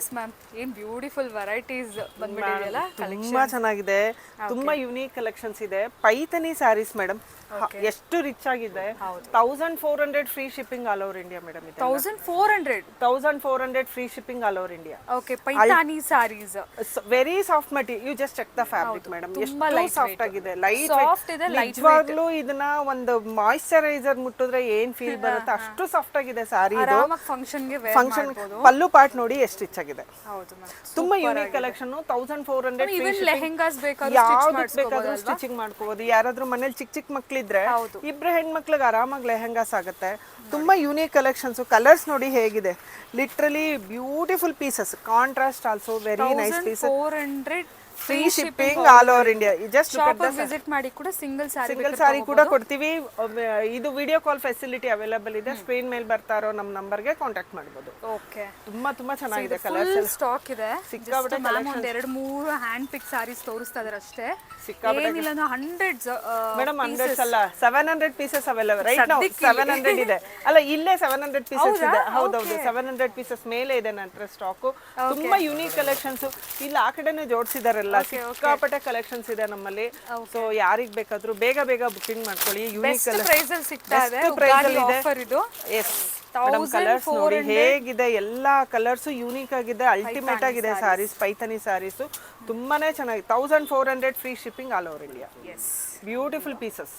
S ma'am ಏನು beautiful varieties ಬಂದ್ಬಿಟ್ಟಿದೆಯಲ್ಲ ತುಂಬಾ ಚೆನ್ನಾಗಿದೆ, ತುಂಬಾ ಯುನೀಕ್ ಕಲೆಕ್ಷನ್ಸ್ ಇದೆ. ಪೈಥನಿ ಸ್ಯಾರೀಸ್ ಮೇಡಮ್ ಎಷ್ಟು ರಿಚ್ ಆಗಿದೆ. 1400 free shipping all over India madam. 1400 free shipping all over India. Okay, Paithani sarees very soft material. You just check the fabric madam, ಎಷ್ಟು soft ಆಗಿದೆ, ಲೈಟ್ ಸಾಫ್ಟ್ ಇದೆ, ನಿಜವಾಗ್ಲೂ ಇದನ್ನ ಒಂದು ಮಾಯಿಶ್ಚರೈಸರ್ ಮುಟ್ಟಿದ್ರೆ ಏನ್ ಫೀಲ್ ಬರುತ್ತೆ ಅಷ್ಟು ಸಾಫ್ಟ್ ಆಗಿದೆ ಸ್ಯಾರಿ. ಇದು ಆರಾಮಾಗಿ ಫಂಕ್ಷನ್ಗೆ ಫಂಕ್ಷನ್ ಪಲ್ಲು ಪಾರ್ಟ್ ನೋಡಿ ಎಷ್ಟು ರಿಚ್ ಆಗಿದೆ. ಹೌದು ಮ್ಯಾಮ್, ತುಂಬಾ ಯೂನಿಕ್ ಕಲೆಕ್ಷನ್. 1400 ಈವನ್ ಲೆಹೆಂಗಾಸ್ ಬೇಕಾದ್ರೆ ಯಾವ್ದಕ್ಕೆ ಬೇಕಾದ್ರೂ ಸ್ಟಿಚಿಂಗ್ ಮಾಡ್ಕೋಬಹುದು. ಯಾರಾದ್ರೂ ಮನೇಲಿ ಚಿಕ್ಕ ಚಿಕ್ಕ ಮಕ್ಳಿದ್ರೆ ಇಬ್ರು ಹೆಣ್ಮಕ್ಳಿಗೆ ಆರಾಮಾಗಿ ಲೆಹೆಂಗಾಸ್ ಆಗುತ್ತೆ. ತುಂಬಾ ಯೂನಿಕ್ ಕಲೆಕ್ಷನ್ಸ್. ಕಲರ್ಸ್ ನೋಡಿ ಹೇಗಿದೆ, literally beautiful pieces. Contrast also very nice piece. 400 free shipping all over India. Just visit ಮಾಡಿ ಕೂಡ ಸಿಂಗಲ್ ಸಾರಿ ಕೂಡ ಕೊಡ್ತೀವಿ. ಇದು ವಿಡಿಯೋ ಕಾಲ್ ಫೆಸಿಲಿಟಿ ಅವೈಲೇಬಲ್ ಇದೆ. ಸ್ಕ್ರೀನ್ ಮೇಲೆ ಬರ್ತಾ ಇರೋ ನಮ್ಮ ನಂಬರ್ಗೆ ಕಾಂಟ್ಯಾಕ್ಟ್ ಮಾಡಬಹುದು. ಓಕೆ, ತುಂಬಾ ಚೆನ್ನಾಗಿದೆ. ಕಲರ್ಸ್ ಸ್ಟಾಕ್ ಇದೆ. ಸಿಕ್ಕಾಪಟ್ಟೆ ಮ್ಯಾಮ್ ಒಂದ್ 2-3 ಹ್ಯಾಂಡ್ ಪಿಕ್ ಸಾರೀಸ್ ತೋರಿಸ್ತಾ ಇದಾರೆ ಅಷ್ಟೇ. ಏನಿಲ್ಲ ಹಂಡ್ರೆಡ್ಸ್ ಮೇಡಮ್, ಹಂಡ್ರೆಡ್ಸ್ ಅಲ್ಲ 700 ಪೀಸಸ್ ಅವೈಲೇಬಲ್ ರೈಟ್ ನೌ. 700 ಇದೆ ಅಲ್ಲ, ಇಲ್ಲೇ 700 ಪೀಸಸ್ ಇದೆ. ಹೌದೌದು, 700 ಪೀಸಸ್ ಮೇಲೆ ಇದೆ ನಂತರ ಸ್ಟಾಕ್. ತುಂಬಾ ಯೂನಿಕ್ ಕಲೆಕ್ಷನ್ಸ್. ಇಲ್ಲಿ ಆ ಕಡೆನೇ ಜೋಡಿಸಿದಾರಲ್ಲ, ಸಿಕ್ಕಾಪಟ್ಟೆ ಕಲೆಕ್ಷನ್ಸ್ ಇದೆ ನಮ್ಮಲ್ಲಿ. ಸೊ ಯಾರಿಗ್ ಬೇಕಾದ್ರೂ ಬೇಗ ಬೇಗ ಬುಕಿಂಗ್ ಮಾಡ್ಕೊಳ್ಳಿ. ಯೂನಿಕ್ ಪ್ರೈಸ್ ಅಲ್ಲಿ ಸಿಗ್ತಾ ಇದೆ. ಆಫರ್ ಇದು. ಎಸ್ ಮೇಡಮ್, ಕಲರ್ಸ್ ನೋಡಿ ಹೇಗಿದೆ. ಎಲ್ಲಾ ಕಲರ್ಸ್ ಯೂನಿಕ್ ಆಗಿದೆ, ಅಲ್ಟಿಮೇಟ್ ಆಗಿದೆ ಸಾರೀಸ್. ಪೈಥನಿ ಸಾರೀಸ್ ತುಂಬಾನೇ ಚೆನ್ನಾಗಿದೆ. 1400 free shipping all over India. Beautiful pieces.